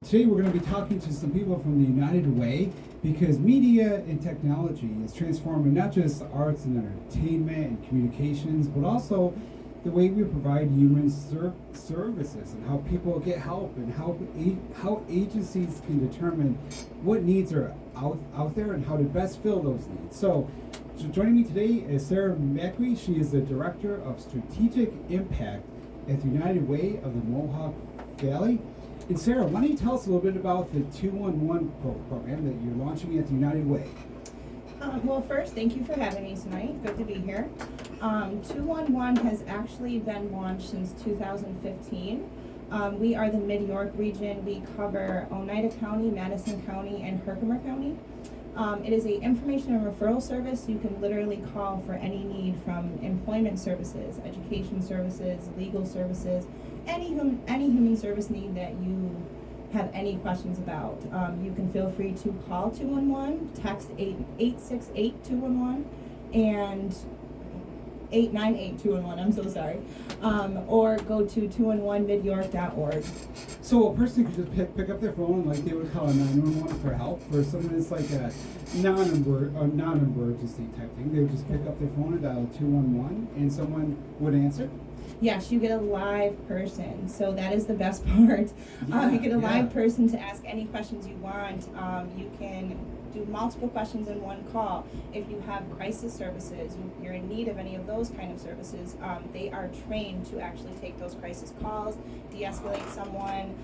Today we're going to be talking to some people from the United Way because media and technology is transforming not just arts and entertainment and communications, but also the way we provide human services and how people get help and how agencies can determine what needs are out there and how to best fill those needs. So joining me today is Sarah Macri. She is the Director of Strategic Impact at the United Way of the Mohawk Valley. And Sarah, why don't you tell us a little bit about the 211 program that you're launching at the United Way? Well, first, thank you for having me tonight. Good to be here. 211 has actually been launched since 2015. We are the Mid-York region. We cover Oneida County, Madison County, and Herkimer County. It is an information and referral service. You can literally call for any need from employment services, education services, legal services, any human service need that you have any questions about. You can feel free to call 211, text 868-211, and 898-211, I'm so sorry, or go to 211midyork.org. So a person could just pick up their phone, like they would call a 911 for help, for something that's like a non-emergency type thing. They would just pick up their phone and dial 211, and someone would answer. Yes, you get a live person, so that is the best part. You get a live person to ask any questions you want. You can do multiple questions in one call. If you have crisis services, you're in need of any of those kind of services, they are trained to actually take those crisis calls, de-escalate someone,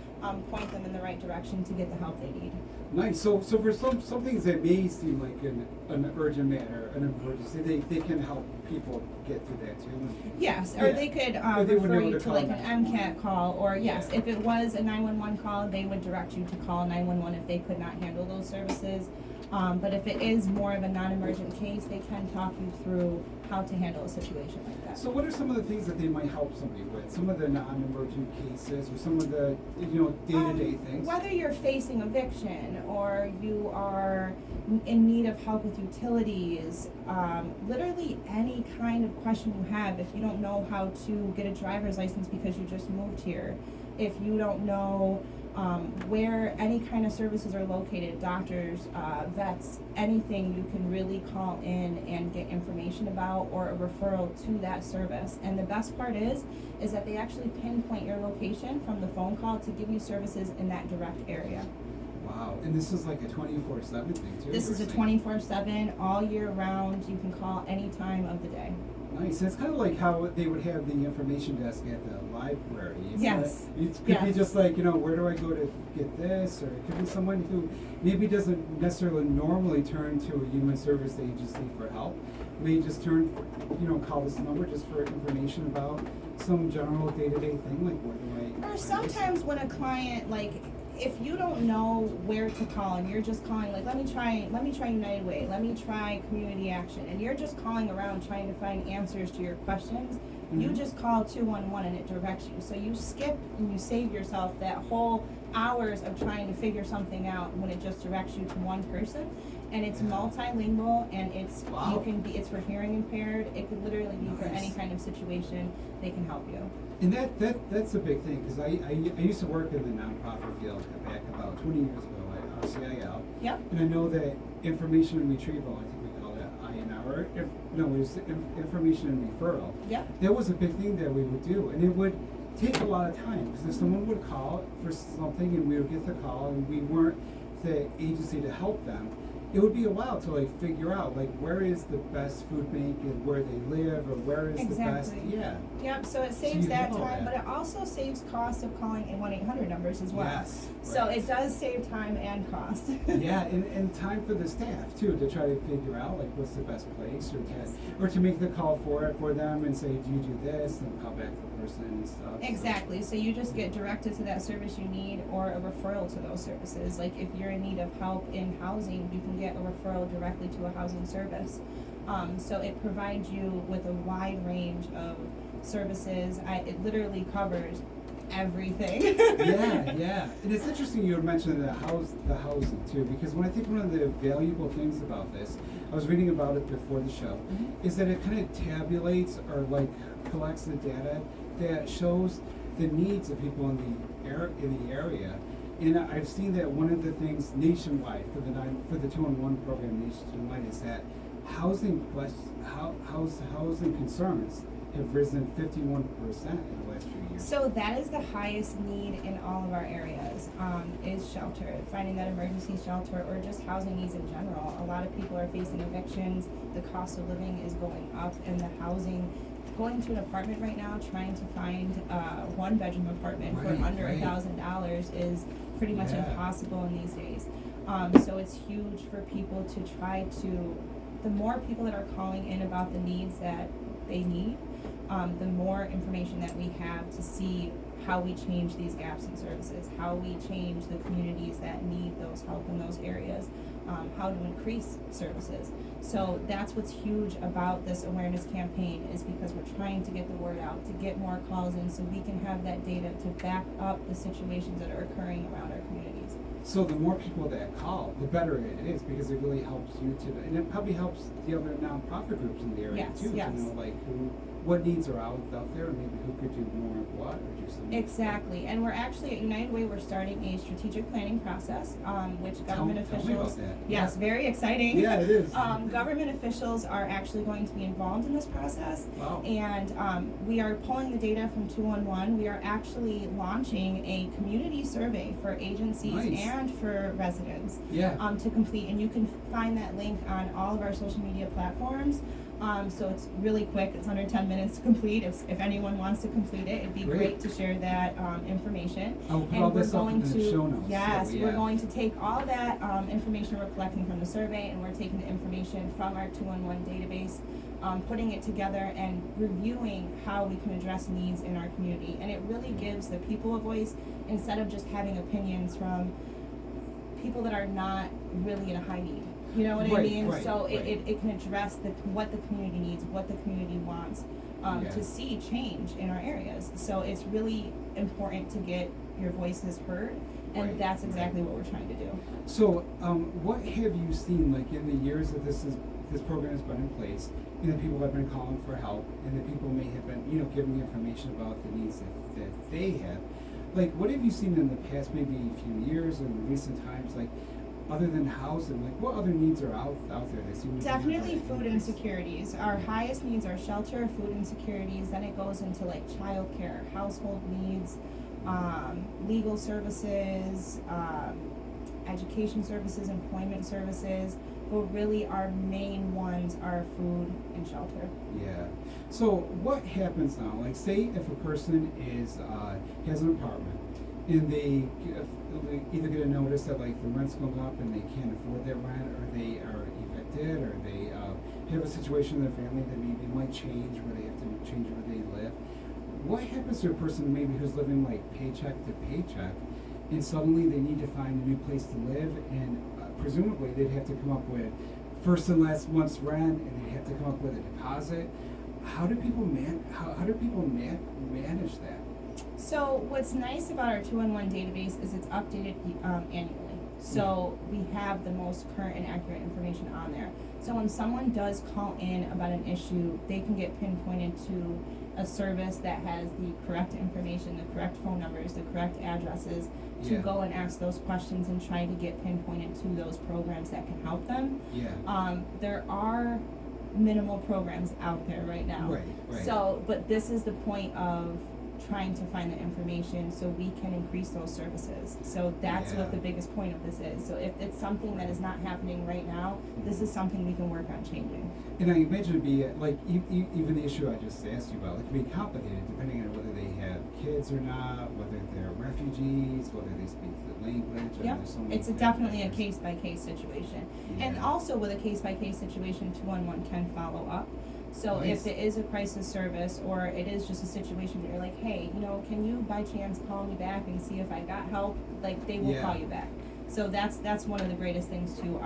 point them in the right direction to get the help they need. Nice. So for some things that may seem like an urgent matter, an emergency, they can help people get through that too. Yes, or they could refer you to like an MCAT call, or if it was a 911 call, they would direct you to call 911 if they could not handle those services. But if it is more of a non-emergent case, they can talk you through how to handle a situation like that. So what are some of the things that they might help somebody with? Some of the non-emergent cases or some of the day-to-day things? Whether you're facing eviction or you are in need of help with utilities, literally any kind of question you have. If you don't know how to get a driver's license because you just moved here, if you don't know where any kind of services are located, doctors, vets, anything you can really call in and get information about or a referral to that service. And the best part is that they actually pinpoint your location from the phone call to give you services in that direct area. Wow, and this is like a 24/7 thing too? This is a 24/7, all year round. You can call any time of the day. Nice. It's kind of like how they would have the information desk at the library. Yes. It could be just like, where do I go to get this? Or it could be someone who maybe doesn't necessarily normally turn to a human service agency for help. May just call this number just for information about some general day-to-day thing, like where do I... Or sometimes when a client, if you don't know where to call and you're just calling, let me try United Way, let me try Community Action, and you're just calling around trying to find answers to your questions, you just call 211 and it directs you. So you skip and you save yourself that whole hours of trying to figure something out when it just directs you to one person. And it's multilingual, and it's for hearing impaired. It could literally be for any kind of situation. They can help you. And that's a big thing, because I used to work in the nonprofit field back about 20 years ago at RCIL. Yep. And I know that information and retrieval, I think we call it INR, it was information and referral. Yep. That was a big thing that we would do, and it would take a lot of time, because if someone would call for something and we would get the call and we weren't the agency to help them, it would be a while to figure out where is the best food bank and where they live, or where is the best. Yep, so it saves that time, but it also saves cost of calling 1-800 numbers as well. Yes. So it does save time and cost. and time for the staff too, to try to figure out what's the best place, or to make the call for them and say, do you do this, and call back the person and stuff. Exactly. So you just get directed to that service you need, or a referral to those services. Like if you're in need of help in housing, you can get a referral directly to a housing service. So it provides you with a wide range of services. It literally covers everything. yeah. And it's interesting you mentioned the housing too, because when I think one of the valuable things about this, I was reading about it before the show, is that it kind of tabulates or collects the data that shows the needs of people in the area And I've seen that one of the things nationwide for the 211 program nationwide is that housing concerns have risen 51% in the last few years. So that is the highest need in all of our areas, is shelter, finding that emergency shelter or just housing needs in general. A lot of people are facing evictions, the cost of living is going up, and the housing, going to an apartment right now, trying to find a one-bedroom apartment for under $1,000 is pretty much impossible in these days. So it's huge for people to try to, the more people that are calling in about the needs that they need, the more information that we have to see how we change these gaps in services, how we change the communities that need those help in those areas, how to increase services. So that's what's huge about this awareness campaign, is because we're trying to get the word out, to get more calls in so we can have that data to back up the situations that are occurring around our communities. So the more people that call, the better it is, because it really helps you to, and it probably helps the other nonprofit groups in the area too, to know like what needs are out there, and maybe who could do more of what, or do something. Exactly, and we're actually at United Way, we're starting a strategic planning process, which government officials. Tell me about that. Yes, very exciting. Yeah, it is. Government officials are actually going to be involved in this process. Wow. And we are pulling the data from 211. We are actually launching a community survey for agencies and for residents to complete, and you can find that link on all of our social media platforms. So it's really quick. It's under 10 minutes to complete. If anyone wants to complete it, it'd be great to share that information. I'll put all this up in the show notes. Yes, we're going to take all that information we're collecting from the survey, and we're taking the information from our 211 database, putting it together and reviewing how we can address needs in our community. And it really gives the people a voice, instead of just having opinions from people that are not really in a high need. You know what I mean? So it can address what the community needs, what the community wants, to see change in our areas. So it's really important to get your voices heard, and that's exactly what we're trying to do. So what have you seen, like in the years that this program has been in place, and the people have been calling for help, and the people may have been, giving information about the needs that they have. Like, what have you seen in the past, maybe a few years or in recent times, like, other than housing, like what other needs are out there that seem to definitely food insecurities. Our highest needs are shelter, food insecurities, then it goes into like childcare, household needs, legal services, education services, employment services, but really our main ones are food and shelter. Yeah. So what happens now? Like, say if a person has an apartment, and they either get a notice that like the rent's going up and they can't afford that rent, or they are evicted, or they have a situation in their family that maybe might change, where they have to change where they live. What happens to a person maybe who's living like paycheck to paycheck, and suddenly they need to find a new place to live, and presumably they'd have to come up with first and last month's rent, and they'd have to come up with a deposit. How do people manage that? So what's nice about our 211 database is it's updated annually. So we have the most current and accurate information on there. So when someone does call in about an issue, they can get pinpointed to a service that has the correct information, the correct phone numbers, the correct addresses, to go and ask those questions and try to get pinpointed to those programs that can help them. There are minimal programs out there right now. So, but this is the point of trying to find the information so we can increase those services. So that's what the biggest point of this is. So if it's something that is not happening right now, this is something we can work on changing. And I imagine it'd be like even the issue I just asked you about, it can be complicated depending on whether they have kids or not, whether they're refugees, whether they speak the language. Yep, so it's definitely a case-by-case situation. And also with a case-by-case situation, 211 can follow up. So if it is a crisis service, or it is just a situation that you're like, hey, can you by chance call me back and see if I got help? Like, they will call you back. So that's one of the greatest things too.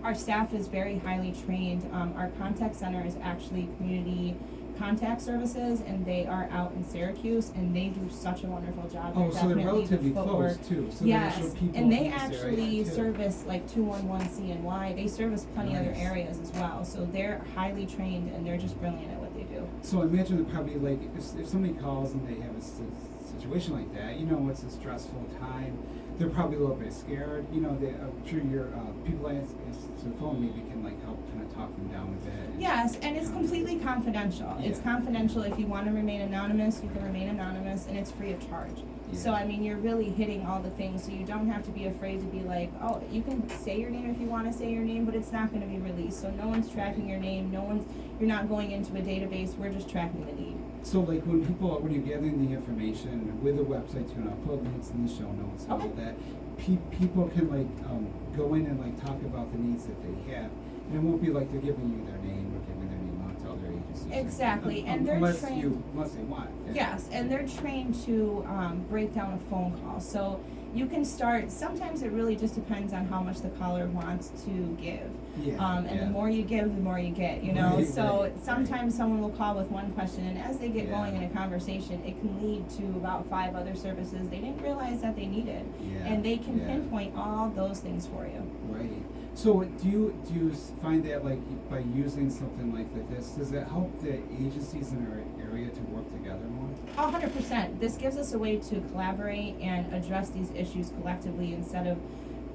Our staff is very highly trained. Our contact center is actually community contact services, and they are out in Syracuse, and they do such a wonderful job. Oh, so they're relatively close too. So yes, and they actually service like 211 CNY. They service plenty other areas as well. So they're highly trained, and they're just brilliant at what they do. So I imagine that probably like if somebody calls and they have a situation like that, it's a stressful time. they're probably a little bit scared. You know, I'm sure your people answer to the phone maybe can like help kind of talk them down a bit. Yes, and it's completely confidential. Yeah. It's confidential. If you want to remain anonymous, you can remain anonymous, and it's free of charge. Yeah. So, I mean, you're really hitting all the things, so you don't have to be afraid to be like, oh, you can say your name if you want to say your name, but it's not going to be released. So no one's tracking your name, you're not going into a database, we're just tracking the need. So like when you're gathering the information with the website too, and I'll put links in the show notes and all that, people can like go in and like talk about the needs that they have. And it won't be like they're giving you their name or giving their name out to other agencies. Exactly, and they're unless trained. Unless they want. Yes, and they're trained to break down a phone call. So you can start, sometimes it really just depends on how much the caller wants to give. Yeah. And the more you give, the more you get, you know? Right, So right, sometimes someone will call with one question, and as they get Yeah. going in a conversation, it can lead to about 5 other services they didn't realize that they needed. Yeah, And they can yeah. pinpoint all those things for you. Right. So do you find that like by using something like this, does it help the agencies in our area to work together more? 100%. This gives us a way to collaborate and address these issues collectively instead of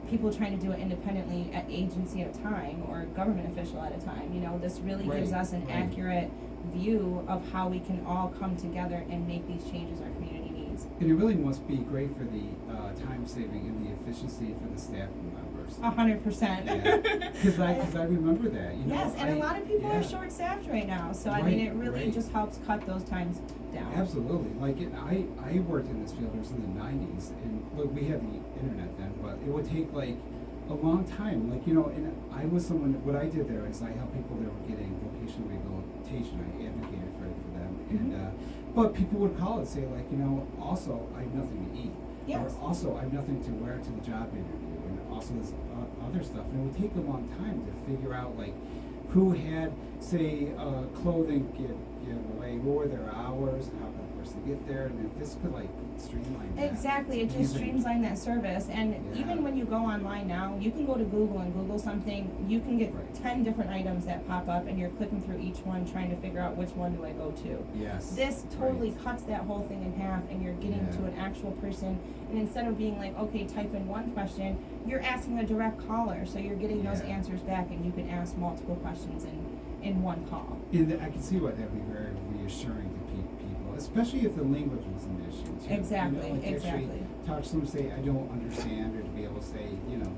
people trying to do it independently at agency at a time or government official at a time. You know, this really gives Right, us an right. accurate view of how we can all come together and make these changes our community needs. And it really must be great for the time saving and the efficiency for the staff members. 100%. Because I remember that. You know, Yes, and a lot of people are yeah. short-staffed right now, so I mean, Right, it really right. just helps cut those times down. Absolutely. Like I worked in this field. It was in the '90s, and look, we had the internet then, but it would take like a long time. Like, you know, and I was someone. What I did there is I helped people that were getting vocational rehabilitation. I advocated for them, and but people would call and say like, you know, also I have nothing to eat, Yes. or also I have nothing to wear to the job interview, and also this other stuff. And it would take a long time to figure out like who had, say, clothing give away, what were their hours, and how could the person get there, and if this could like streamline that. Exactly, it It's just amazing. streamlines that service, and Yeah. even when you go online now, you can go to Google and Google something, you can get Right. 10 different items that pop up, and you're clicking through each one trying to figure out which one do I go to. Yes. This totally Right. cuts that whole thing in half, and you're getting Yeah. to an actual person, and instead of being like, okay, type in one question, you're asking a direct caller, so you're getting those Yeah. answers back, and you can ask multiple questions in one call. And I can see why that'd be very reassuring to people, especially if the language was an issue too. Exactly, You know, like to actually exactly. talk to someone, say I don't understand, or to be able to say, you know,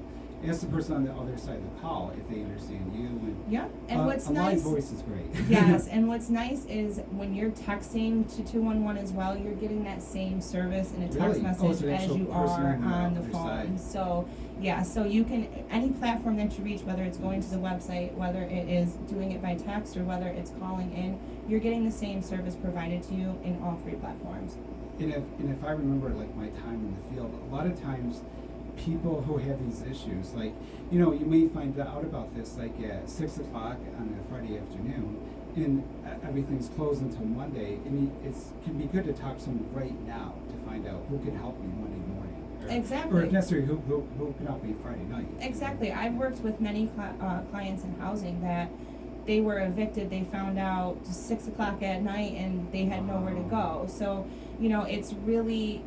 ask the person on the other side of the call if they understand you. And Yeah, and what's a nice. live voice is great. Yes, and what's nice is when you're texting to 211 as well, you're getting that same service in a text Really? Oh, message it's an as actual you person are on the on the other phone. side. So, yeah, so you can, any platform that you reach, whether it's going to the website, whether it is doing it by text, or whether it's calling in, you're getting the same service provided to you in all 3 platforms. And if I remember like my time in the field, a lot of times people who have these issues, like, you know, you may find out about this like at 6 o'clock on a Friday afternoon, and everything's closed until Monday, and it can be good to talk to someone right now to find out who can help me Monday morning. Exactly. Or if necessary, who can help me Friday night. Exactly. I've worked with many clients in housing that they were evicted. They found out 6 o'clock at night, and they had nowhere to go. So, you know, it's really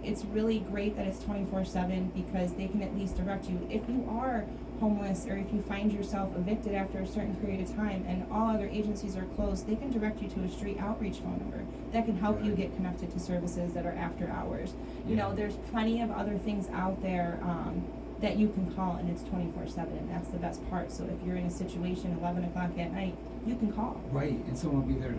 great that it's 24/7 because they can at least direct you. If you are homeless, or if you find yourself evicted after a certain period of time and all other agencies are closed, they can direct you to a street outreach phone number that can help you Right. get connected to services that are after hours. You Yeah. know, there's plenty of other things out there that you can call, and it's 24/7, and that's the best part. So if you're in a situation 11 o'clock at night, you can call. Right, and someone will be there to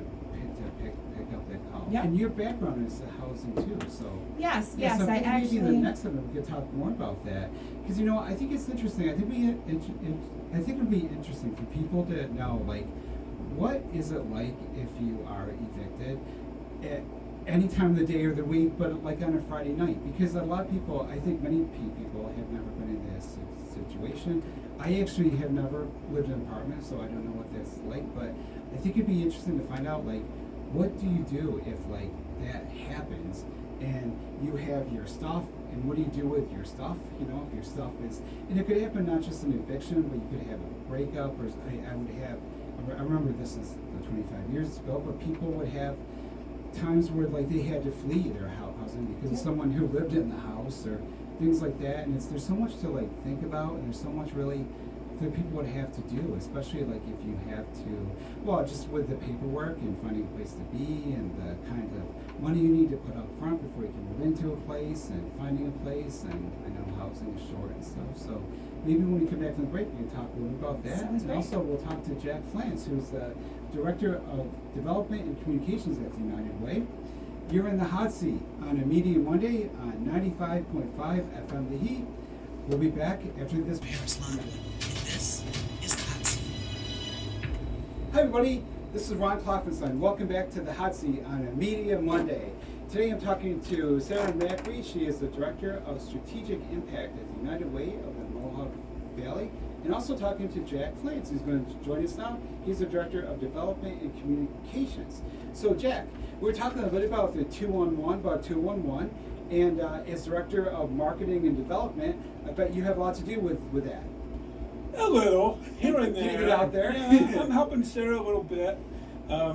pick up that call. Yeah. And your background is the housing too, so. Yes, Yeah, yes, so I maybe the actually. next time we could talk more about that, because you know I think it's interesting. I think it would be interesting for people to know like what is it like if you are evicted at any time of the day or the week, but like on a Friday night, because a lot of people, I think many people have never been in this situation. I actually have never lived in an apartment, so I don't know what that's like, but I think it'd be interesting to find out like what do you do if like that happens and you have your stuff, and what do you do with your stuff? You know, if your stuff is, and it could happen not just an eviction, but you could have a breakup, or I remember this is 25 years ago, but people would have times where like they had to flee their housing because of someone who lived in the house, or things like that. And there's so much to like think about, and there's so much really that people would have to do, especially like if you have to, well, just with the paperwork and finding a place to be and the kind of money you need to put up front before you can move into a place and finding a place, and I know housing is short and stuff. So maybe when we come back from the break, we can talk a little bit about that. Sounds and great. also we'll talk to Jack Pflanz, who's the Director of Development and Communications at the United Way. You're in the hot seat on a Media Monday on 95.5 FM The Heat. We'll be back after this. This is the Hot Seat. Hi everybody, this is Ron Klopfenstein. Welcome back to the Hot Seat on a Media Monday. Today I'm talking to Sarah Macri. She is the Director of Strategic Impact at the United Way of the Mohawk Valley. And also talking to Jack Pflanz, who's going to join us now. He's the Director of Development and Communications. So Jack, we're talking a bit about the 211, and as Director of Marketing and Development, I bet you have a lot to do with that. A little, here and there. Can you get out there? Yeah, I'm helping Sarah a little bit.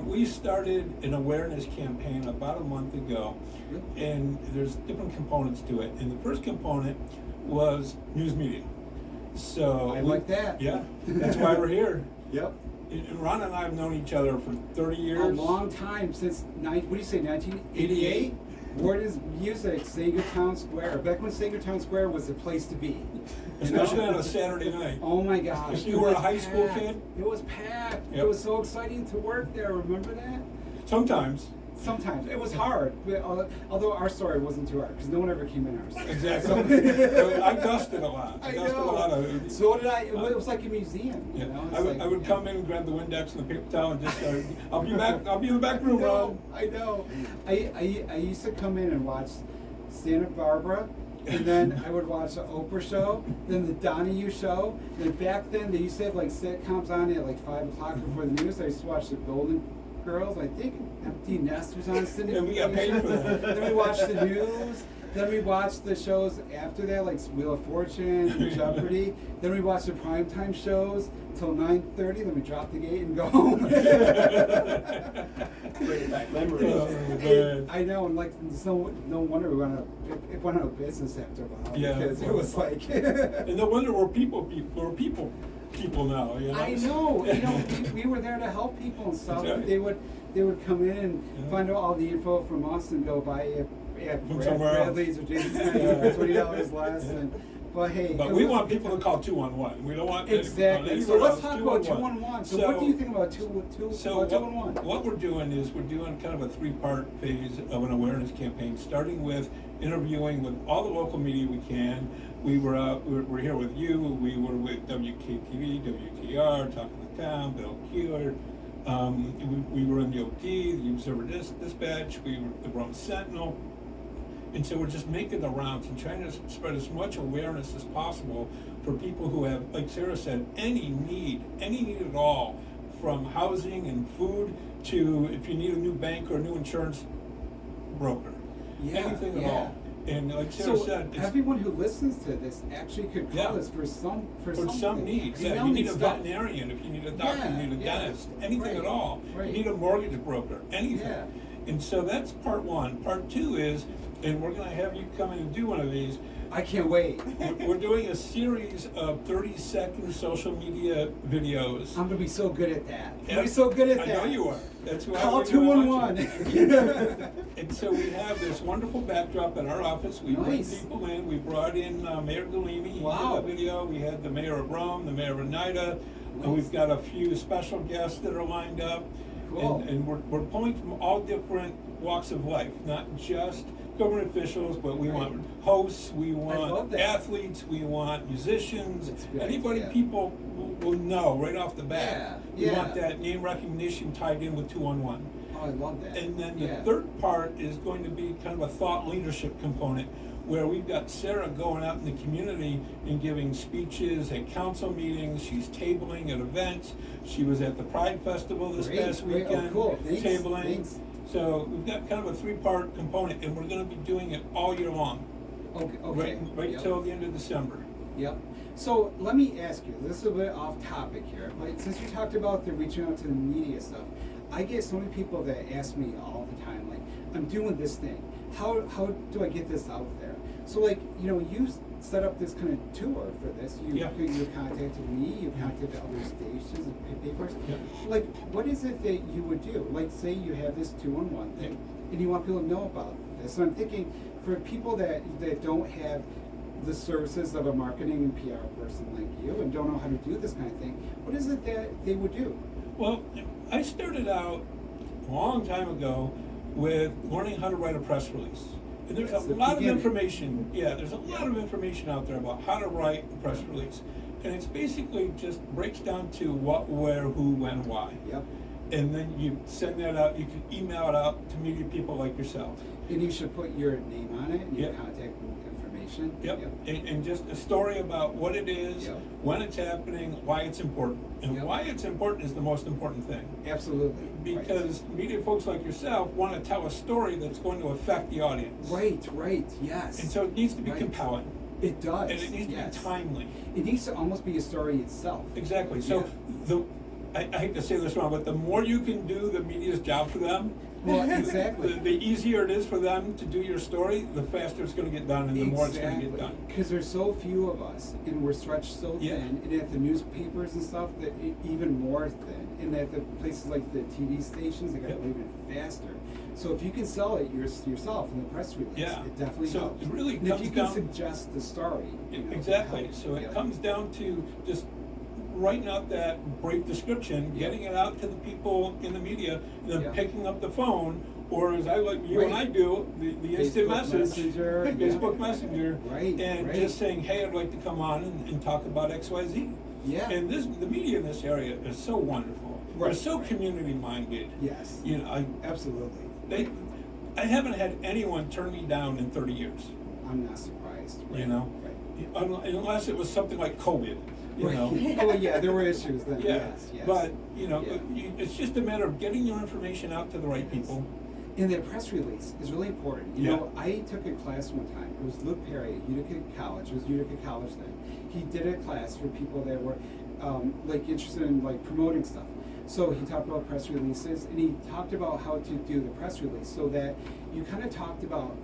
We started an awareness campaign about a month ago, and there's different components to it. And the first component was news media. So I like that. Yeah, that's why we're here. Yep. And Ron and I have known each other for 30 years. A long time, since, what do you say, 1988? Where does music, Sagertown Square, back when Sagertown Square was the place to be. Especially on a Saturday night. Oh my gosh. If you it were a was high school packed. kid? It was packed. Yep. It was so exciting to work there, remember that? Sometimes. Sometimes. It was hard, although our story wasn't too hard, because no one ever came in our story. Exactly. I dusted a lot. I dusted know. a lot of So did I. It was like a museum. Yeah, You know? It's I would, like, I would come in and grab the Windex and the paper towel and just start, I'll be back, I'll be in the back room, Ron. I know. I used to come in and watch Santa Barbara, and then I would watch the Oprah show, then the Donahue show. Then back then they used to have like sitcoms on at like 5 o'clock before the news. I used to watch the Golden Girls. I think Empty Nest was on Cindy. And we got paid for that. Then we watched the news. Then we watched the shows after that, like Wheel of Fortune, Jeopardy. Then we watched the primetime shows till 9:30. Then we dropped the gate and go home. Bring back memories. Man. I know, and like, no wonder we it went out of business after a while. Yeah. Because it was like. And no wonder we're people now, you know? I know. You know, we were there to help people and stuff. That's right. They would come in and Yeah. find out all the info from us and go buy it at From somewhere else. Bradley's or Jason's for $20 less. But hey, But it we was want a good people to time. call 211. We don't want Exactly. So anywhere let's else. talk about 211. So what do you think about 211? What we're doing is we're doing kind of a three-part phase of an awareness campaign, starting with interviewing with all the local media we can. We're here with you. We were with WKTV, WTR, Talking the Town, Bill Keeler. We were in the OD, the Observer Dispatch. We were the Rome Sentinel. And so we're just making the rounds and trying to spread as much awareness as possible for people who have, like Sarah said, any need at all, from housing and food to if you need a new bank or a new insurance broker. Yeah, Anything at yeah. all. And like Sarah So said, it's everyone who listens to this actually could call Yeah. us for some needs. Email Yeah, you me need a stuff. veterinarian, if you need a doctor, Yeah, you need a yeah. dentist, anything Right, at all. right. You need a mortgage broker, anything. Yeah. And so that's part one. Part two is, and we're gonna have you come in and do one of these, I can't wait. we're doing a series of 30-second social media videos. I'm gonna be so good at that. I'm Yeah. gonna be so good at I that. know you are. That's why Call we're gonna watch 211. it. And so we have this wonderful backdrop in our office. We bring Nice. people in. We brought in Mayor Galimi. He Wow. did a video. We had the mayor of Rome, the mayor of Oneida. Nice. And we've got a few special guests that are lined up. Cool. And we're pulling from all different walks of life, not just government officials, but we want hosts, we love want that. athletes, we want musicians, That's a good anybody idea. people will know right off the bat. Yeah, We yeah. want that name recognition tied in with 211. Oh, I love that. And then the Yeah. third part is going to be kind of a thought leadership component, where we've got Sarah going out in the community and giving speeches at council meetings. She's tabling at events. She was at the Pride Festival this Great, past great. Oh, weekend, cool. Thanks, tabling. thanks. So we've got kind of a three-part component, and we're going to be doing it all year long, Okay. right Yep. till the end of December. Yep. So let me ask you, this is a bit off topic here, but since you talked about the reaching out to the media stuff, I get so many people that ask me all the time, like, I'm doing this thing. How do I get this out there? So like, you set up this kind of tour for this. You contacted me, you contacted other stations and papers. Yeah. Like, what is it that you would do? Like, say you have this 2-on-1 thing, and you want people to know about this. So I'm thinking, for people that don't have the services of a marketing and PR person like you and don't know how to do this kind of thing, what is it that they would do? Well, I started out a long time ago with learning how to write a press release. And there's That's a the lot of beginning. information, there's a lot of information out there about how to write a press release. And it's basically just breaks down to what, where, who, when, why. Yep. And then you send that out, you can email it out to media people like yourself. And you should put your name on it and your Yep. contact information. Yep. And just a story about what it is, Yep. when it's happening, why it's important. And Yep. why it's important is the most important thing. Absolutely. Because media folks like yourself want to tell a story that's going to affect the audience. Right, yes. And so it needs to be Right. compelling. It does. And it needs yes. to be timely. It needs to almost be a story itself. Exactly. So I hate to say this wrong, but the more you can do the media's job for them, Well, exactly. the easier it is for them to do your story, the faster it's going to get done, and the more it's going to get done. Because there's so few of us, and we're stretched so Yeah. thin, and at the newspapers and stuff, that even more thin, and at the places like the TV stations, they got to Yep. go even faster. So if you can sell it yourself in the press release, Yeah. it definitely So helps. it really and if comes you can down- suggest the story, it Exactly. helps. So it Yep. comes down to just writing out that brief description, getting it out to the people in the media, and then Yeah. picking up the phone, or as I like you and Right. I do, the instant Facebook message, Messenger, Facebook yeah. Messenger, Right, and right. just saying, hey, I'd like to come on and talk about XYZ. Yeah. And the media in this area is so wonderful. They're Right, so right. community minded. Yes. You know, Absolutely. I haven't had anyone turn me down in 30 years. I'm not surprised. Right. You know, Right. unless it was something like COVID. You Right. know. Oh yeah, there were issues then. Yeah, Yes. but Yeah. it's just a matter of getting your information out to the right people. And that press release is really important. You Yeah. know, I took a class one time. It was Luke Perry at Utica College. It was Utica College then. He did a class for people that were like interested in like promoting stuff. So he talked about press releases, and he talked about how to do the press release, so that you kind of talked about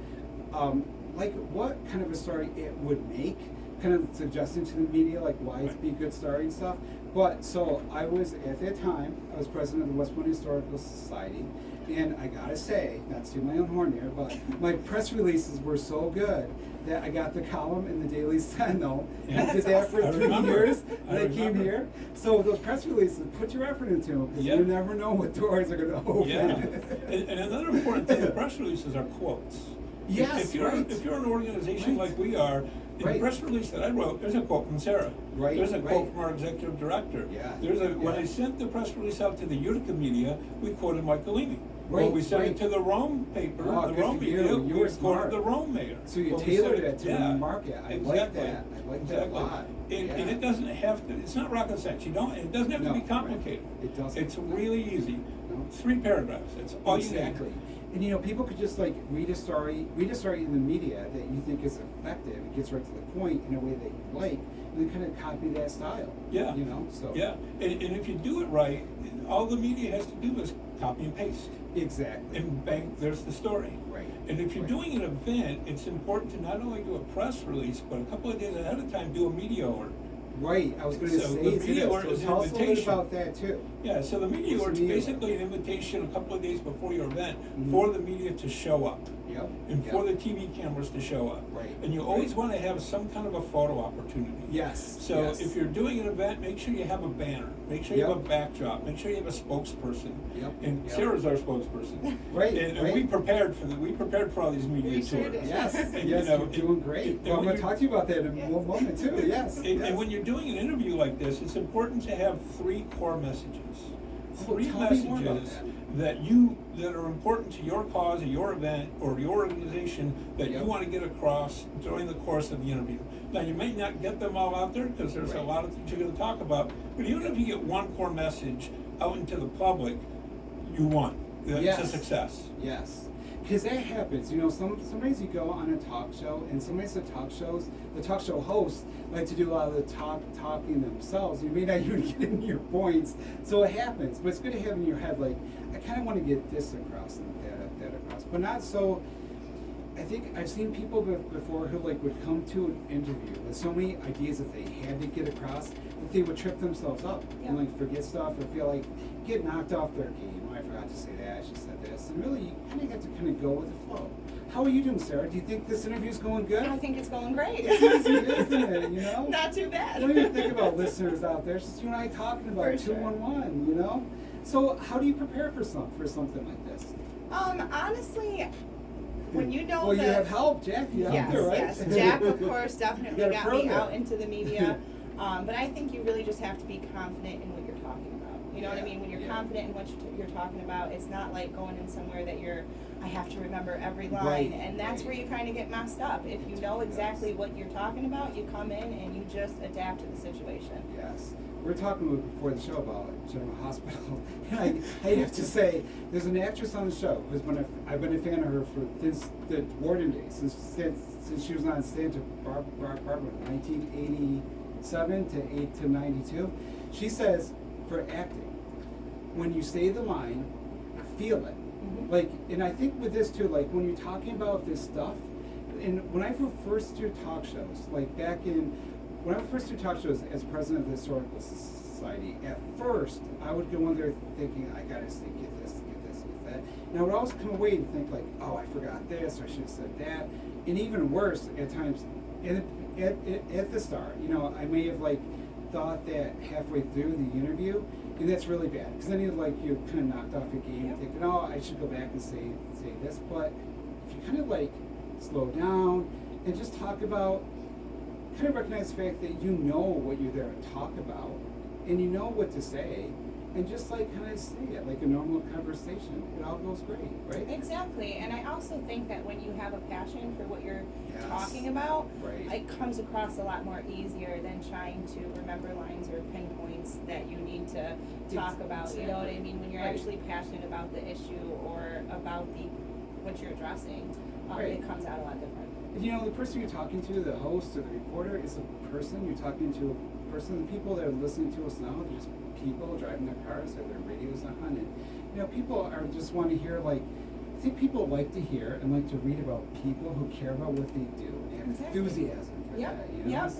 like what kind of a story it would make, kind of suggesting to the media like why it'd be a good story and stuff. But so I was at that time, I was president of the West Point Historical Society, and I gotta say, not to toot my own horn here, but my press releases were so good that I got the column in the Daily Sentinel. Yeah. I did that for I 3 remember. years I when I came remember. here. So those press releases, put your effort into them, because Yeah. you never know what doors are gonna open. Yeah, and another important thing with press releases are quotes. Yes, if you're right. if you're an organization Right. like we are, in Right. the press release that I wrote, there's a quote from Sarah. Right, There's a right. quote from our executive director. Yeah, There's a when yeah. I sent the press release out to the Utica media, we quoted Michaelini. When Right, we sent right. it to the Rome paper, Oh, the good Rome for you. media, You we were smart. quoted the Rome mayor. So you When we tailored sent it to the yeah, market. I like exactly. that. I like that a Exactly. lot. And Yeah. it doesn't have to. It's not rocket science. It doesn't have No, to be right. complicated. It doesn't. It's really easy. No. 3 paragraphs. That's all Exactly. And you know, people could just like read a story in the media that you think is effective. It gets right to the point in a way that you like, and then kind of copy that style. Yeah. You know, so. Yeah, and if you do it right, all the media has to do is copy and paste. Exactly. And bang, there's the story. Right. And if you're Right. doing an event, it's important to not only do a press release, but a couple of days ahead of time, do a media alert. Right. I was going to So say the it media is. alert So is an tell us a little bit invitation. about that too. Yeah, so the media What's alert is the media basically an invitation a couple of days before your event Mhm. for the media to show up. Yep. And Yep. for the TV cameras to show up. Right. And you always want to have some kind of a photo opportunity. Yes. So yes. if you're doing an event, make sure you have a banner. Make sure you have a Yep. backdrop. Make sure you have a spokesperson. Yep. And Yep. Sarah's our spokesperson. Right, And right. we prepared for all these media We sure tours. did. Yes. And, yes. you know, You're doing great. and Well, I'm when going to you- talk to you about that in Yes. one moment too. Yes. And, yes. and when you're doing an interview like this, it's important to have 3 core messages. Oh, 3 tell me more about messages that are important to your cause or your event or your organization that Yep. you want to get across during the course of the interview. Now, you may not get them all out there because there's a Right. lot of things you're going to talk about, but even if you get one core message out into the public, you won. It's Yes. a success. Yes, because that happens. You know, sometimes you go on a talk show, and sometimes the talk show hosts like to do a lot of the talking themselves. You may not even get in your points, so it happens. But it's good to have in your head like, I kind of want to get this across and that across, but not so I think I've seen people before who like would come to an interview with so many ideas that they had to get across that they would trip themselves up and like forget stuff or feel like get knocked off their game. Oh, I forgot to say that. I should have said this. And really, you kind of got to kind of go with the flow. How are you doing, Sarah? Do you think this interview's going good? I think it's going great. It's easy, isn't it? You know. Not too bad. Don't even think about listeners out there. It's just you and I talking about For sure. 211. You know. So how do you prepare for something like this? Honestly, when you know well, that you have help, Jack. You yes, out there, right? yes, Jack of course definitely You got gotta me prove out it. into the media. But I think you really just have to be confident in what you're talking about. You know what I mean? When you're confident in what you're talking about, it's not like going in somewhere that I have to remember every line, Right, and that's where you kind of get messed up. If you know exactly what you're talking about, you come in and you just adapt to the situation. Yes. We were talking before the show about General Hospital. And I have to say, there's an actress on the show who's I've been a fan of her since the Warden days, since she was on Santa Barbara, 1987 to 92. She says, for acting, when you say the line, feel it. Mm-hmm. Like, and I think with this too, like when you're talking about this stuff, and when I first do talk shows, like when I first do talk shows as president of the Historical Society, at first I would go in there thinking, I gotta get this, get that. And I would always come away and think like, oh, I forgot this, or I should have said that. And even worse, at times, at the start, you know, I may have like thought that halfway through the interview, and that's really bad, because then you're kind of knocked off your game, Yep. thinking, oh, I should go back and say this. But if you kind of like slow down and just talk about, kind of recognize the fact that you know what you're there to talk about, and you know what to say, and just like kind of say it like a normal conversation, it all goes great, right? Exactly, and I also think that when you have a passion for what you're Yes. talking about, Right. it comes across a lot more easier than trying to remember lines or pinpoints that you need to talk about. You know what I mean? When you're Right. actually passionate about the issue or about what you're addressing, Right. it comes out a lot different. And you know, the person you're talking to, the host or the reporter, is a person. You're talking to a person. The people that are listening to us now, they're just people driving their cars, have their radios on, and you know, people are just want to hear like. I think people like to hear and like to read about people who care about what they do and have Exactly. enthusiasm for Yep, that. You know? yep.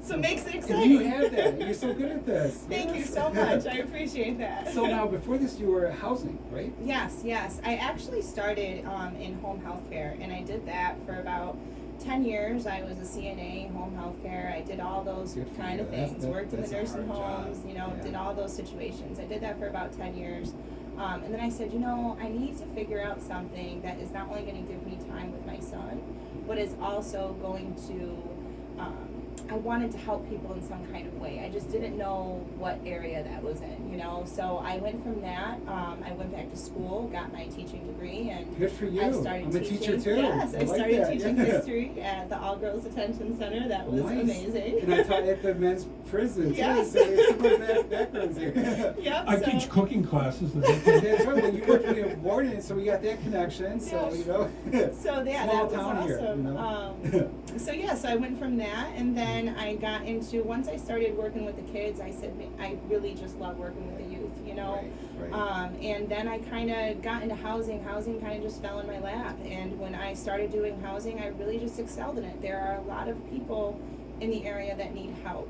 So it makes it And exciting. you have that. You're so good at this. Thank you Yes. so much. I appreciate that. So now, before this, you were housing, right? Yes. I actually started in home health care, and I did that for about 10 years. I was a CNA, home health care. I did all those Good for kind you. of things. Worked in the That's a nursing hard homes, job. you know, Yeah. did all those situations. I did that for about 10 years. And then I said, you know, I need to figure out something that is not only going to give me time with my son, but is also going to, I wanted to help people in some kind of way. I just didn't know what area that was in, you know. So I went from that. I went back to school, got my teaching degree, and Good for you. I started I'm a teaching. teacher too. Yes, I like started that. teaching Yeah. history at the All Girls Detention Center. That was Nice. amazing. And I taught at the men's prison Yes. too. So there's similar backgrounds here. Yep. I so, teach cooking classes. That's right. Well, you worked for the warden, so we got that connection. So Yes. you know. So yeah, Small that was town awesome. here. You know? So I went from that, and then I got into, once I started working with the kids, I said I really just love working with the youth, you know. Right. And then I kind of got into housing. Housing kind of just fell in my lap, and when I started doing housing, I really just excelled in it. There are a lot of people in the area that need help.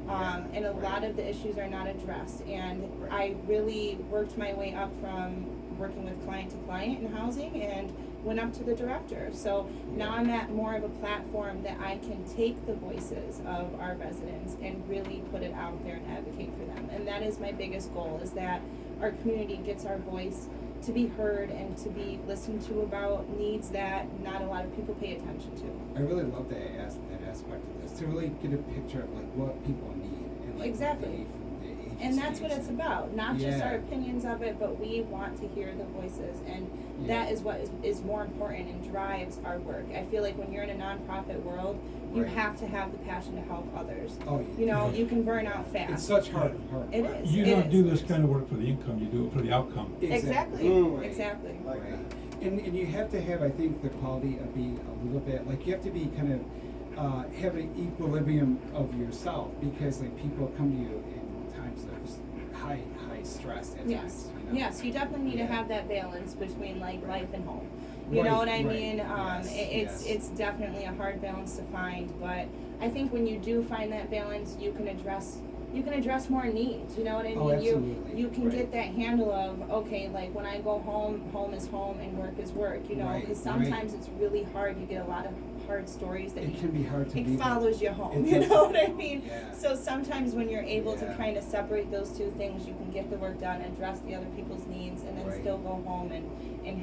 And a lot of the issues are not addressed, and I really worked my way up from working with client to client in housing and went up to the director. So now I'm at more of a platform that I can take the voices of our residents and really put it out there and advocate for them. And that is my biggest goal, is that our community gets our voice to be heard and to be listened to about needs that not a lot of people pay attention to. I really love that aspect of this, to really get a picture of like what people need and like Exactly. what they need from the agencies. And that's what it's about, not just our Yeah. opinions of it, but we want to hear the voices, and that is what is more important and drives our work. I feel like when you're in a nonprofit world, you Right. have to have the passion to help others. Oh, yeah. You know, you can burn out fast. It's such hard work. It is. You It don't is. do this kind of work for the income, you do it for the outcome. Exactly. Right. Exactly. Right. And you have to have, I think, the quality of being a little bit, like you have to be kind of, have an equilibrium of yourself, because like people come to you in times of high stress at Yes. times. You know? Yes, you definitely need Yeah. to have that balance between like life and home. You know Right, what I right. mean? Yes, yes. It's definitely a hard balance to find, but I think when you do find that balance, you can address more needs. You know what I mean? Oh, absolutely. You can Right. get that handle of, okay, like when I go home, home is home and work is work. You know, Right, because right. sometimes it's really hard. You get a lot of hard stories that It can be hard to be it there. follows you home. It You does. know what I mean? Yeah. So sometimes when you're able to Yeah. kind of separate those two things, you can get the work done, address the other people's needs, and then Right. still go home and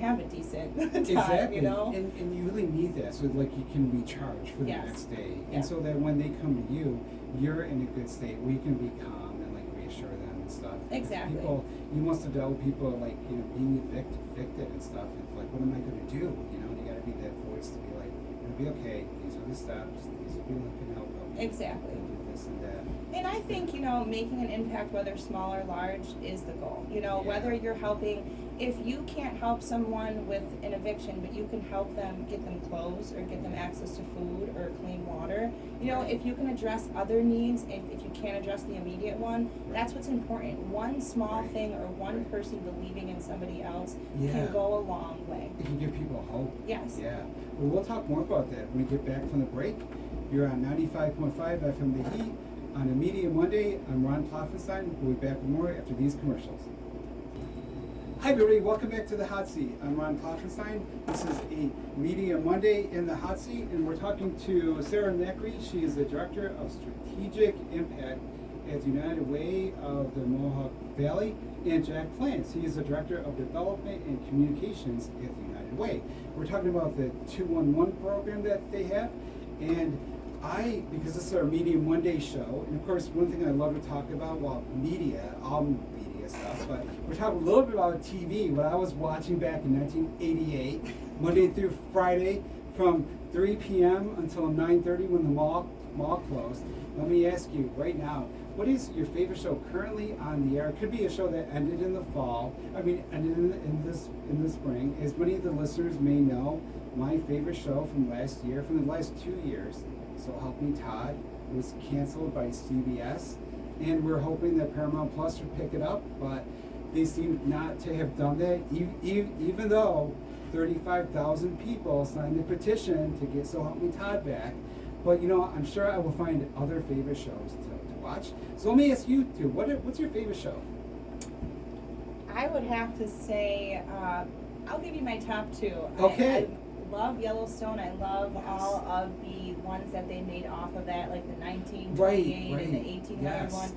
have a decent time. Exactly. You know? And you really need that so like you can recharge for the Yes. next day. Yeah. And so that when they come to you, you're in a good state where you can be calm and like reassure them and stuff. Because Exactly. People, you must have dealt with people like, being evicted and stuff. It's like, what am I going to do? You know, and you got to be that voice to be like, it'll be okay. These are the steps. These are people that can help you. Exactly. And do this and that. And I think, making an impact, whether small or large, is the goal. Yeah. Whether you're helping, if you can't help someone with an eviction, but you can help them get them clothes or get them access to food or clean water, Right. if you can address other needs, if you can't address the immediate one, Right. that's what's important. One small Right. thing or one Right. person believing in somebody else Yeah. can go a long way. It can give people hope. Yes. Yeah. Well, we'll talk more about that when we get back from the break. You're on 95.5 FM The Heat. On a Media Monday, I'm Ron Pflanz. We'll be back with more after these commercials. Hi everybody, welcome back to the Hot Seat. I'm Ron Pflanz. This is a Media Monday in the Hot Seat, and we're talking to Sarah Macri. She is the Director of Strategic Impact at the United Way of the Mohawk Valley, and Jack Pflanz. He is the Director of Development and Communications at the United Way. We're talking about the 211 program that they have, and because this is our Media Monday show, and of course one thing I love to talk about, well, all media stuff, but we're talking a little bit about TV, what I was watching back in 1988, Monday through Friday from 3 p.m. until 9:30 when the mall closed. Let me ask you right now, what is your favorite show currently on the air? It could be a show that ended in the fall, ended in the spring. As many of the listeners may know, my favorite show from last year, from the last 2 years, So Help Me Todd, was canceled by CBS, and we're hoping that Paramount Plus would pick it up, but they seem not to have done that, even though 35,000 people signed the petition to get So Help Me Todd back. But I'm sure I will find other favorite shows to watch. So let me ask you two, what's your favorite show? I would have to say, I'll give you my top two. Okay. I love Yellowstone. I love Yes. all of the ones that they made off of that, like the 1928 Right, and the right. 1800 Yes. one.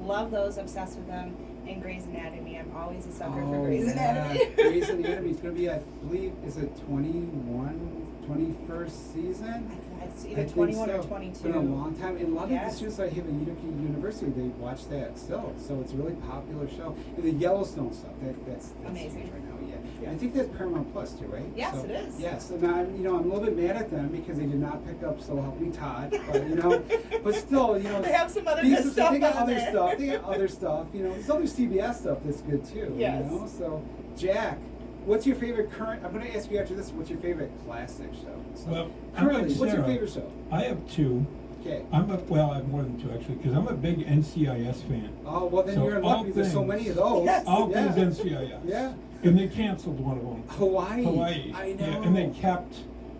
Love those, obsessed with them. And Grey's Anatomy. I'm always a sucker Oh, for Grey's yeah. Anatomy. Grey's Anatomy is going to be, I believe, is it 21st season? It's I either think 21 so. or 22. It's been a long time, and a lot of Yes. the students I have at Utica University, they watch that still. So it's a really popular show. And the Yellowstone stuff, that's Amazing. huge right now. Yeah. Yeah. I think that's Paramount Plus too, right? Yes, So, it is. Yes, and I'm a little bit mad at them because they did not pick up So Help Me Todd, but but still, They have some other these- good stuff They got on other there. stuff. They got other stuff. There's other CBS stuff that's good too. Yes. So Jack, what's your favorite current? I'm going to ask you after this. What's your favorite classic show? So, Well, I'm currently, like what's your Sarah. favorite show? I have two. Okay. I have more than two actually, because I'm a big NCIS fan. Oh, well, then So you're all lucky. There's so things- many of those. Yes. All Yeah. things NCIS. Yeah. And they canceled one of them. Hawaii. Hawaii. I know. Yeah, and they kept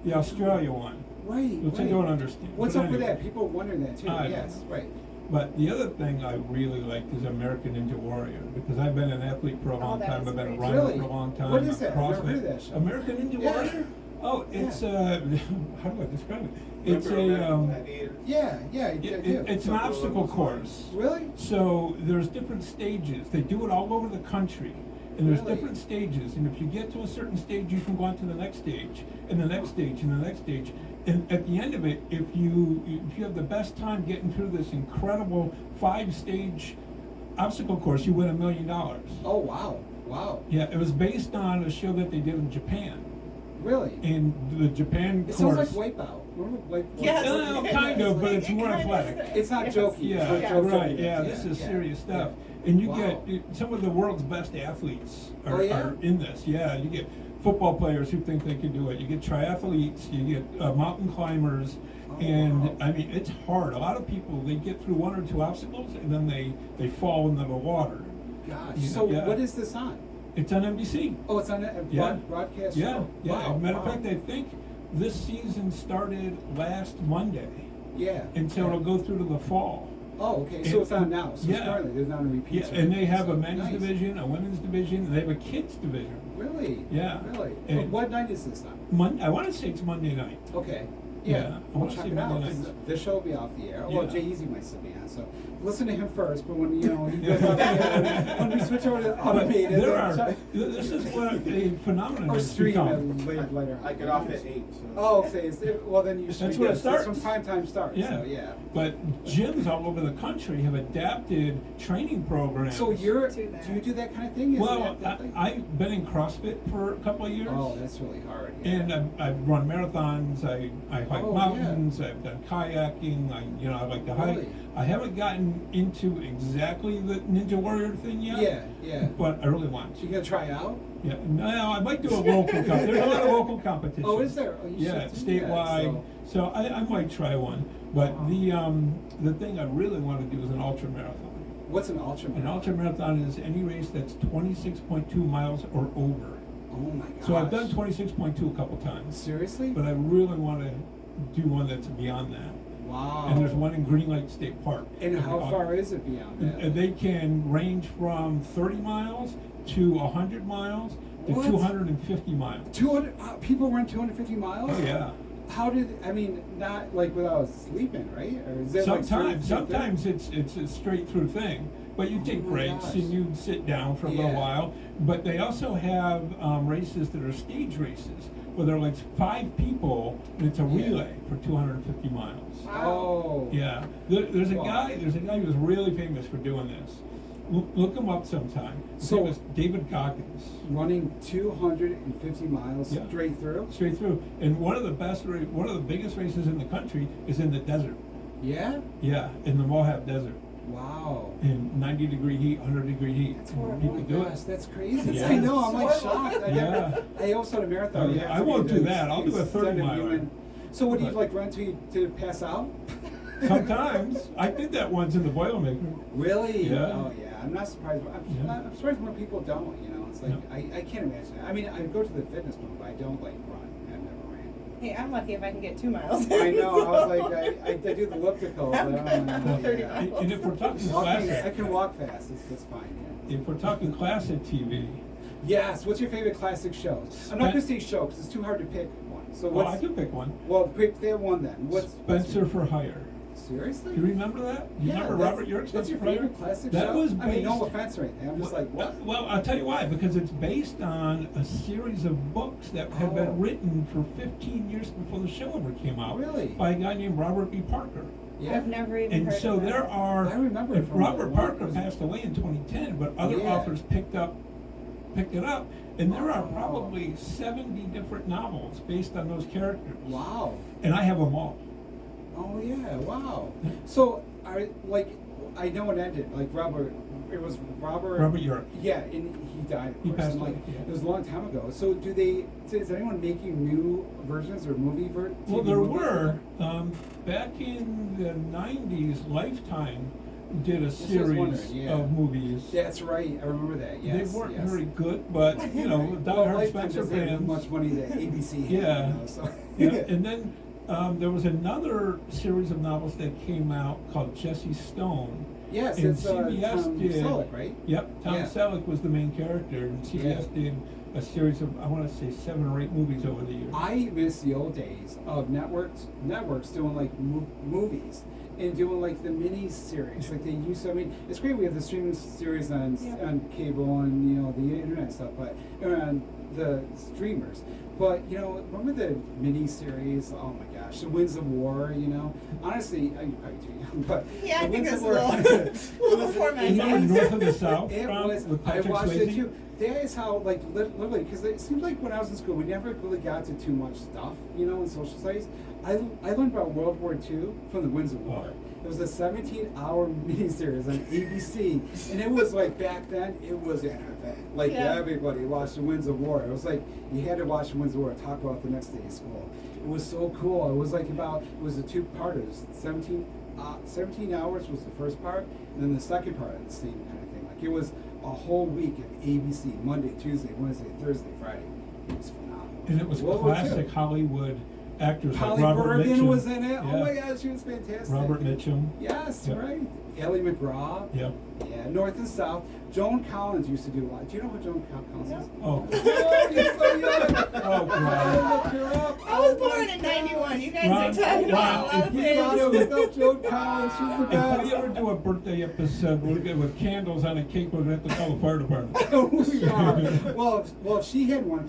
the Australia one, Right. which right. I don't understand. What's But up with anyway. that? People are wondering that too. I don't Yes. know. Right. But the other thing I really like is American Ninja Warrior, because I've been an athlete for a long that time. is I've been a great. runner Really? for a long time. What is a that? I've never CrossFit. heard of that show. American Ninja Yeah. Warrior? Oh, it's how do I describe it? It's Yeah. Yeah. I do. it's an obstacle course. Really? So there's different stages. They do it all over the country. And there's Really? different stages. And if you get to a certain stage, you can go on to the next stage, and the next stage, and the next stage. And at the end of it, if you have the best time getting through this incredible 5-stage obstacle course, you win $1 million. Oh wow. Wow. Yeah, it was based on a show that they did in Japan. Really? And the Japan It course. sounds like Wipeout. Remember Yes. No, kind of, but it's more kind of athletic. is. It's not Yes. jokey. Yeah, It's not Yes. jokey. right. Yeah, this is serious stuff. And you Wow. get some of the world's best athletes are, Oh, yeah? are in this. Yeah, you get football players who think they can do it. You get triathletes. You get mountain climbers. Oh, And wow. I mean, it's hard. A lot of people, they get through 1 or 2 obstacles and then they fall into the water. Gosh. You So know, yeah. what is this on? It's on NBC. Oh, it's on a Yeah. broadcast Yeah, show? yeah. Wow, Matter of wow. fact, I think this season started last Monday, Yeah. and so yeah. it'll go through to the fall. Oh, okay, so it's on now, so Yeah. currently there's not a repeat. Yeah, and they have so a men's nice. division, a women's division, and they have a kids division. Really? Yeah. Really? And- What night is this on? I want to say it's Monday night. Okay. Yeah, Yeah, I we'll wanna check see it out, Monday 'cause nights. this show will be off the air. Well, Yeah. Jay Easy might still be on, so listen to him first, but when, he goes off the air, when we switch over to But automated, there then are, check- this is what a phenomenon or has stream become. it later on. I get off at 8, so. Oh, okay, well then you That's should when it get, that's starts. when prime time starts, Yeah. so yeah. But gyms all over the country have adapted training programs. So To that. do you do that kind of thing? Is Well, that thing? I've been in CrossFit for a couple of years. Oh, that's really hard, yeah. And I've run marathons. I hike Oh, mountains. I've done kayaking. I like to hike. Really? I haven't gotten into exactly the Ninja Warrior thing yet. Yeah, yeah. But I really want So you to. gonna try out? Yeah. No, I might do a local. There's a lot of local competitions. Oh, is there? Oh, you Yeah, should do that, statewide. So I might try one. But the thing I really want to do is an ultra marathon. What's an ultra? An ultra marathon is any race that's 26.2 miles or over. Oh my gosh. So I've done 26.2 a couple times, Seriously? but I really want to do one that's beyond that. Wow. And there's one in Green Lake State Park. And how far is it beyond that? And they can range from 30 miles to 100 miles to What? 250 miles. 200 people run 250 miles? Oh yeah. How did not like without sleeping, right? Or is it like Sometimes it's a straight through thing, but you take my breaks gosh. and you sit down for a little Yeah. while. But they also have races that are stage races where there are like 5 people and it's a Yeah. relay for 250 miles. Oh. Yeah, there's a Wow. guy who's really famous for doing this. Look him up sometime. His So- name is David Goggins. Running 250 miles Yeah. straight through? Straight through, and one of the biggest races in the country is in the desert. Yeah? Yeah, in the Mohawk Desert, Wow. in 90-degree heat, 100-degree heat. That's horrible. People do Gosh, it. that's crazy. Yeah. I know, I'm like It's shocked. Yeah. I also had a marathon. Oh, you yeah. have I to won't be do the that. I'll do a 30 extended miler. human- So what do you But- like run to pass out? Sometimes I did that once in the Boilermaker. Really? Yeah. Oh yeah. I'm not surprised. Yeah. I'm surprised when people don't. It's like Yeah. I can't imagine it. I mean, I go to the fitness room, but I don't like run. I've never ran. Hey, I'm lucky if I can get 2 miles. I know. I was like, I do the elliptical. But I don't know. 30 Yeah. miles. And if we're talking Walking, I classic, can walk fast. It's fine. Yeah. if we're talking classic TV, Yes. What's your favorite classic shows? I'm not gonna say show because it's too hard to pick one. So well, I what's can pick one. well, pick that one then. What's Spencer for Hire. seriously? Do you remember that? You Yeah, remember that's- Robert York's That's your Spencer for Hire? favorite classic That show? was I mean, no based- offense or anything. I'm just like, what? Well, I'll tell you why. Because it's based on a series of books that had Oh. been written for 15 years before the show ever came out. Really? By a guy named Robert B. Parker. Yeah. I've never even And heard so of that. there are. I remember it and from Robert the one- Parker passed away in 2010, but other Yeah. authors picked it up, and there are Wow. probably 70 different novels based on those characters. Wow. And I have them all. Oh yeah. Wow. Yeah. So I know it ended. Like it was Robert. Robert York. Yeah, and he died. Of He course. passed and, like away, yeah. it was a long time ago. So is anyone making new versions or movie ver? Well, TV there movies? were back in the 90s. Lifetime did a was series wondering, yeah. of movies. That's right. I remember that. Yes. They weren't yes. very good, but Well, diehard Lifetime Spencer doesn't have fans. much money that ABC had. Yeah. So. Yeah, and then there was another series of novels that came out called Jesse Stone. Yes, And it's CBS Tom did. Selleck, right? Yep, Tom Yeah. Selleck was the main character, and CBS did a series of, I want to say, 7 or 8 movies over the years. I miss the old days of networks doing like movies and doing like the mini series like they used to. I mean, it's great we have the streaming series on Yeah. on cable and the internet stuff, but on the streamers. But remember the mini series? Oh my gosh, the Winds of War. Honestly, I'm probably too young, but Yeah, I the think Winds it of was a War. little before my You know, time. North of the South, It from, was. with I Patrick watched Swayze. it too. That is how, like, literally, because it seems like when I was in school, we never really got to too much stuff, in social studies. I learned about World War II from the Winds of War. It was a 17-hour miniseries on ABC, and it was like back then, it was an event. Like Yeah. everybody watched the Winds of War. It was like you had to watch the Winds of War and talk about it the next day at school. It was so cool. It was like it was a two-parters. 17 hours was the first part, and then the second part of the same kind of thing, like It was a whole week of ABC, Monday, Tuesday, Wednesday, Thursday, Friday. It was phenomenal. And it was World War II. classic Hollywood actors Holly like Robert Bergen Mitchum. was in it. Yeah. Oh my God, she was fantastic. Robert Mitchum. Yes, Yep. right. Ellie McGraw. Yep. Yeah, North and South. Joan Collins used to do a lot. Do you know who Joan Collins is? Oh. Oh, you're so young. Oh, God. I looked her up. I was Oh, my born in God. '91. You guys Ron, are talking about a lot of if you You gotta things. look up Joan Collins. She's the If best. we ever do a birthday episode, we'll get with candles on a cake, we're gonna have to call the fire department. Oh, we are. Well, if she had one,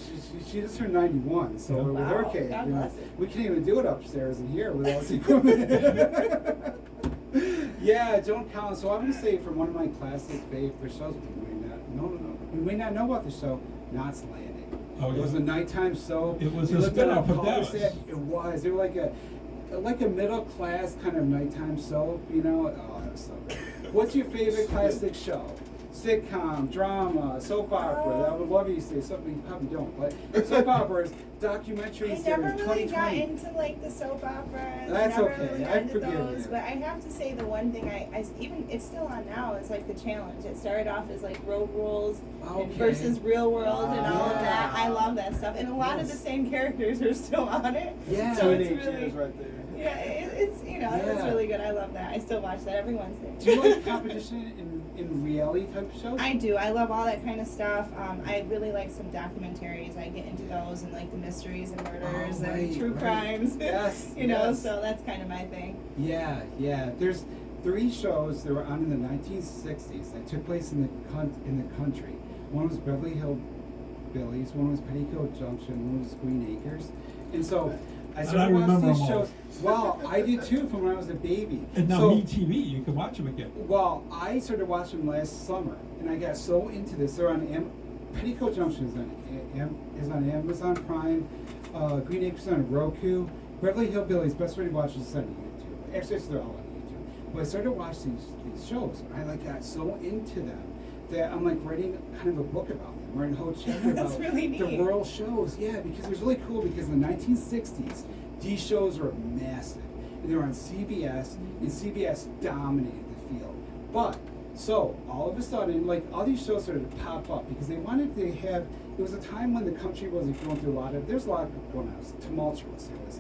she just turned 91, so Yeah. with her Wow, cake, God you know, bless her. we can't even do it upstairs in here with all this equipment. Yeah, Joan Collins. So I'm gonna say from one of my classic favorite shows. You may not know about the show. Knots Landing. Oh, It was yeah. a nighttime soap. It was You a looked at spin-off of cul-de-sac. Dallas. It was. They were like a middle class kind of nighttime soap. You know. Oh, that was so good. What's your favorite classic show? Sitcom, drama, soap opera. I would love you to say something. You probably don't, but soap operas, documentary I series, never really 2020. got into like the soap operas. That's never okay. Really I got into forgive those, you. but I have to say the one thing I even it's still on now is like the challenge. It started off as like road rules Okay. versus real world and all of that. Yeah. I love that stuff, and a lot of the same characters are still on it. Yeah. So it's Teenage really years right there. yeah, it's it's Yeah. really good. I love that. I still watch that every Wednesday. Do you like competition in reality type of shows? I do. I love all that kind of stuff. I really like some documentaries. I get into those and like the mysteries and murders Oh, and right, true right. crimes. Yes, you know, yes. so that's kind of my thing. Yeah, yeah. There's 3 shows that were on in the 1960s that took place in the country. One was Beverly Hills Billies, one was Petticoat Junction, one was Green Acres. And so I And started I remember watching these them all. shows. Well, I did too from when I was a baby. And now So- MeTV, you can watch them again. Well, I started watching them last summer, and I got so into this. They're on Petticoat Junction is on Amazon Prime. Green Acres on Roku. Beverly Hillbillies, best way to watch is on YouTube. Actually, they're all on YouTube. But I started watching these shows, and I got so into them that I'm like writing kind of a book about them, writing a whole chapter That's about really the neat. rural shows. Yeah, because it was really cool because in the 1960s, these shows were massive. And they were on CBS, and CBS dominated the field. But, so, all of a sudden, like, all these shows started to pop up because they wanted to have, it was a time when the country wasn't going through there's a lot going on. It was tumultuous. There was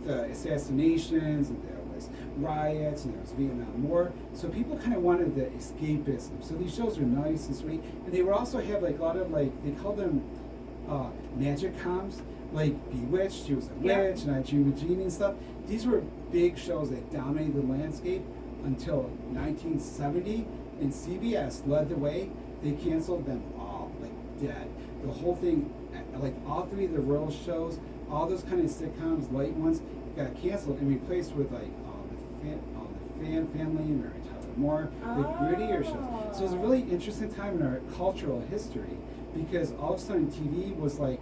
the assassinations, and there was riots, and there was Vietnam War. So people kind of wanted the escapism. So these shows were nice and sweet. And they would also have, like, a lot of, like, they called them magic coms. Like Bewitched, she was a Yeah. witch, and I Dream of Jeannie and stuff. These were big shows that dominated the landscape until 1970, and CBS led the way. They canceled them all, like dead. The whole thing, like all 3 of the rural shows, all those kind of sitcoms, light ones, got canceled and replaced with like the Fan Family and Mary Tyler Moore, the grittier shows. So it was a really interesting time in our cultural history because all of a sudden TV was like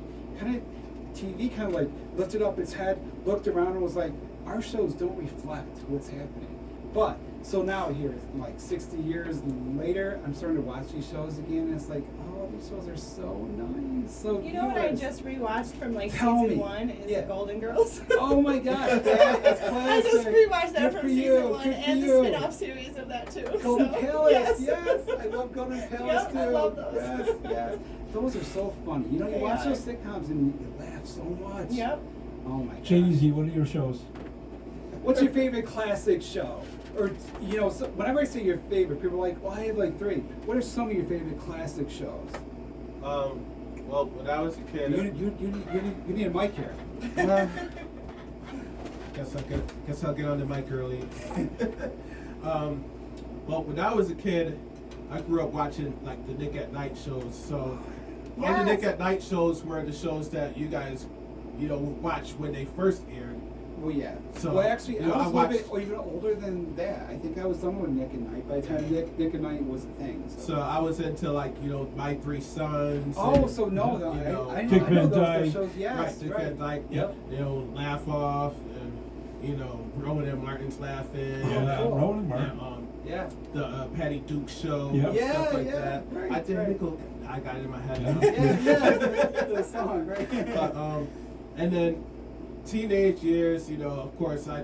TV kind of like lifted up its head, looked around, and was like, our shows don't reflect what's happening. But, so now here, like 60 years later, I'm starting to watch these shows again, and it's like, oh, these shows are so nice, so You know what I viewers. just rewatched from like Tell season me. 1 is Yeah. The Golden Girls. Oh my God, that's I classic. just rewatched that Good from for season you, 1 good for and the you. spin-off series of that too. Golden so, Palace, yes. I love Golden Palace Yep, too. I love those. Yes, yes. Those are so funny. You know, you They watch are. those sitcoms and you laugh so much. Yep. Oh my God. Jay-Z, what are your shows? What's your favorite classic show? Or, you know, so whenever I say your favorite, people are like, well, I have like 3. What are some of your favorite classic shows? Well, when I was a kid, You need a mic here. guess I'll get on the mic early. Well, when I was a kid, I grew up watching like the Nick at Night shows. So all the Nick Yes. at Night shows were the shows that you guys, would watch when they first aired. Well, yeah. So, well, actually, you know, I was I a little watched- bit even older than that. I think I was done with Nick at Night by the time Nick at Night was a thing. So I was into like My 3 Sons. Oh, and, so no, no, you know, I Dick know Van those Dyke. shows. Yes, right, Dick Van Dyke, Yep. Laugh Off, and Rowan and Martin's Laughing. Yeah, cool. Roland Yeah, Martin. Yeah. the Patty Duke show, Yep. Yeah, stuff like yeah, that. right, I did right. Nickel. I got it in my head Yeah. now. Yeah, the song, right? But, and then teenage years, of course, I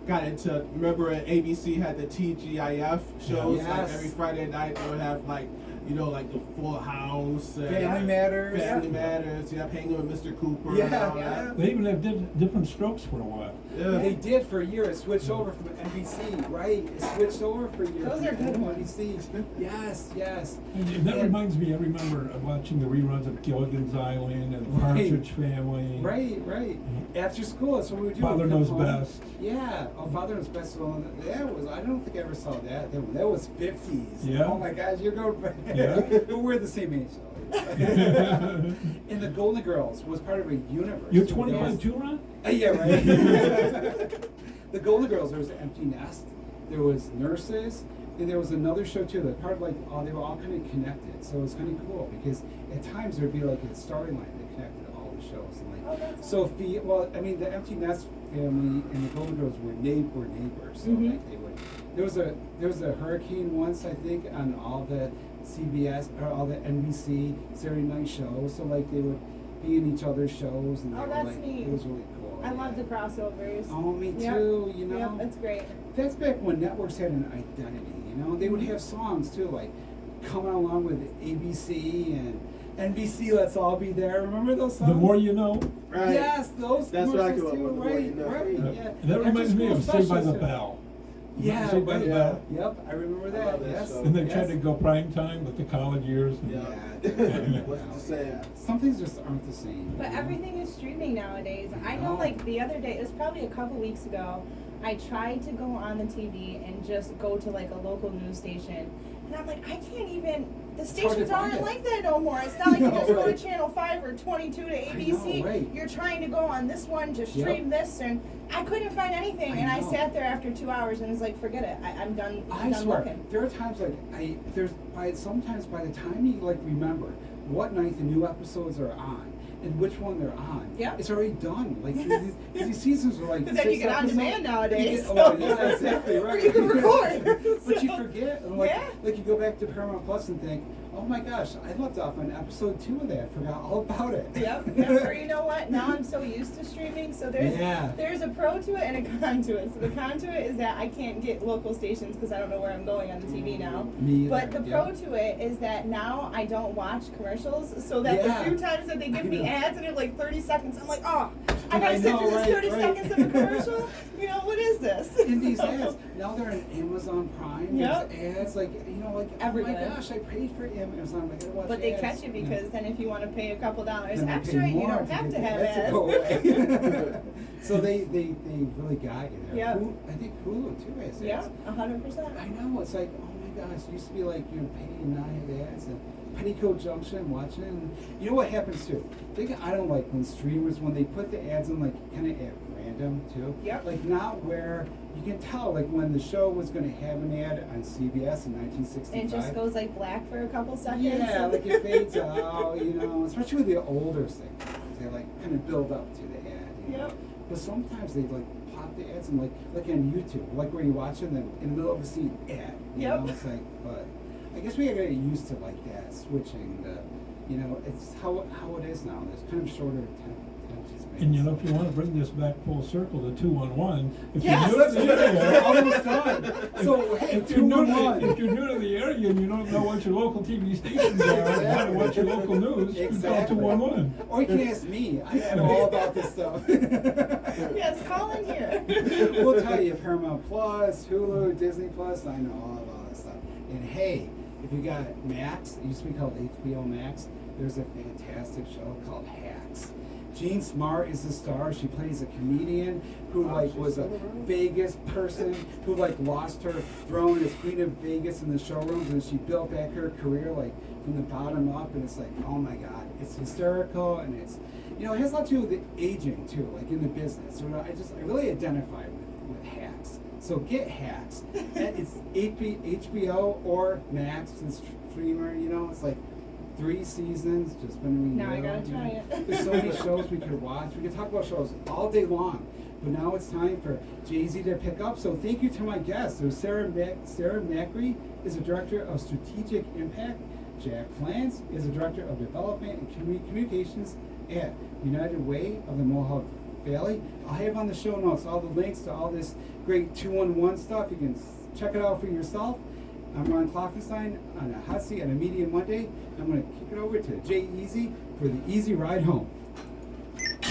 got into. Remember, ABC had the TGIF shows. Yes. Like every Friday night, they would have like you know, like the Full House, Family Matters. Family Matters. Yeah, hanging with Mr. Cooper. Yeah, and all yeah. that. They even have different strokes for a while. Yeah. They did for a year. It switched over from NBC, right? It switched over for a year. Those are good from ones. NBC. Yes, yes. And that And- reminds me, I remember watching the reruns of Gilligan's Island and Partridge Family. Right, right. After school, that's what we would do. Father We'd come Knows home. Best. Yeah, oh, Father Knows Best. Well, that was, I don't think I ever saw that. That was 50s. Yeah. Oh my gosh, you're going back. Yeah. We're the same age, though. And the Golden Girls was part of a universe. You're There 25 was- too, Ron? Yeah, right. The Golden Girls, there was an Empty Nest, there was Nurses, and there was another show too, that part of like, they were all kind of connected. So it was kind of cool because at times there'd be like a storyline that connected all the shows. And like, Oh, that's Sophia, well, I mean, the Empty Nest family and the Golden Girls were neighbors. So Mhm. like they would, there was a hurricane once, I think, on all the CBS or all the NBC Saturday night shows. So like they would be in each other's shows, and they Oh, were that's like, neat. it was really cool. I love the yeah. crossovers. Oh, me Yep. too. You know, Yep, that's great. that's back when networks had an identity. You know, they would have songs too, like coming along with ABC and NBC. Let's all be there. Remember those songs? The More You Know. Right. Yes, those That's what I commercials grew up too. with, The More Right, You Know. right. Yeah. Yeah. And that reminds me of After-school Saved by the specials, too. Bell. Yeah, Saved by right. the Bell. Yep, I remember I that. love that Yes. show. And they yes. tried to go prime time with the college years. And Yeah. What's the same? Some things just aren't the same. But you know? everything is streaming nowadays. I know. know, like the other day, it was probably a couple weeks ago, I tried to go on the TV and just go to like a local news station. And I'm like, I can't even, the hard to stations find aren't it. like that no more. It's not like you No, just go to right. channel 5 or 22 to ABC. know, right. You're trying to go on this one to stream this, and I couldn't find anything. I And I know. sat there after 2 hours and was like, forget it. I'm done. I'm I done swear, looking. there are times like sometimes by the time you like remember what night the new episodes are on and which one they're on, Yep. it's already done. Like these seasons are like. Because then you 6 get on episodes. demand nowadays. You get- so- oh, yeah, exactly right. Or you can record. But you So- forget, and like, Yeah. like you go back to Paramount Plus and think, oh my gosh, I left off on episode 2 of that. Forgot all about it. Yep. Or you know what? Now I'm so used to streaming, so Yeah. there's a pro to it and a con to it. So the con to it is that I can't get local stations because I don't know where I'm going on the TV now. Me But either, the yeah. pro to it is that now I don't watch commercials, so that Yeah. the few times that they give I me know. ads and they're like 30 seconds, I'm like, oh, I I gotta sit know, through this right, 30 right. seconds of a commercial. You know, what is this? In these So- ads, now they're on Amazon Prime. Yep. There's ads like like Everywhere. oh my gosh, I paid for Amazon. I gotta watch But they ads. catch you because then if you want to pay a couple dollars Then they pay extra, you more don't have get to the have ads to ads. go away. So they really got you there. Yep. I think Hulu too has ads. Yeah, 100%. I know, it's like, oh my gosh, it used to be like, paying 9 ads and Petticoat Junction, watching it. And you know what happens too? I don't like when streamers, when they put the ads in like kind of at random too. Yep. Like not where, you can tell like when the show was going to have an ad on CBS in 1965. And it just goes like black for a couple seconds. Yeah, like it fades out, especially with the older things. They like kind of build up to the ad. Yep. But sometimes they like pop the ads and like on YouTube, like where you're watching them in the middle of a scene ad. You Yep. know, it's like, but I guess we gotta get used to like that switching. It's how it is now. There's kind of shorter attention spans. And if you want to bring this back full circle to 211, if Yes! you're new to the area, almost done. So hey, if you're, new to, 211. if you're new to the area and you don't know what your local TV stations are, and how to watch your local news, you call Exactly. 211. Or you can ask me. I know all about this stuff. Yes, call in here. We'll tell you Paramount Plus, Hulu, Disney Plus. I know all about this stuff. And hey, if you got Max, it used to be called HBO Max. There's a fantastic show called Hacks. Jean Smart is the star. She plays a comedian who was a Vegas person who lost her throne as Queen of Vegas in the showrooms, and she built back her career from the bottom up. And it's like, oh my God, it's hysterical, and it's it has a lot to do with the aging too, in the business. So I really identify with Hacks. So get Hacks. And it's HBO or Max, the streamer. It's like 3 seasons, just been renewed. Now I gotta try it. There's so many shows we could watch. We could talk about shows all day long. But now it's time for Jay-Z to pick up. So thank you to my guests. So Sarah Macri is the Director of Strategic Impact. Jack Pflanz is the Director of Development and Communications at United Way of the Mohawk Valley. I'll have on the show notes all the links to all this great 211 stuff. You can check it out for yourself. I'm Ron Kloffenstein on a hot seat on a Media Monday. I'm going to kick it over to Jay Easy for the easy ride home.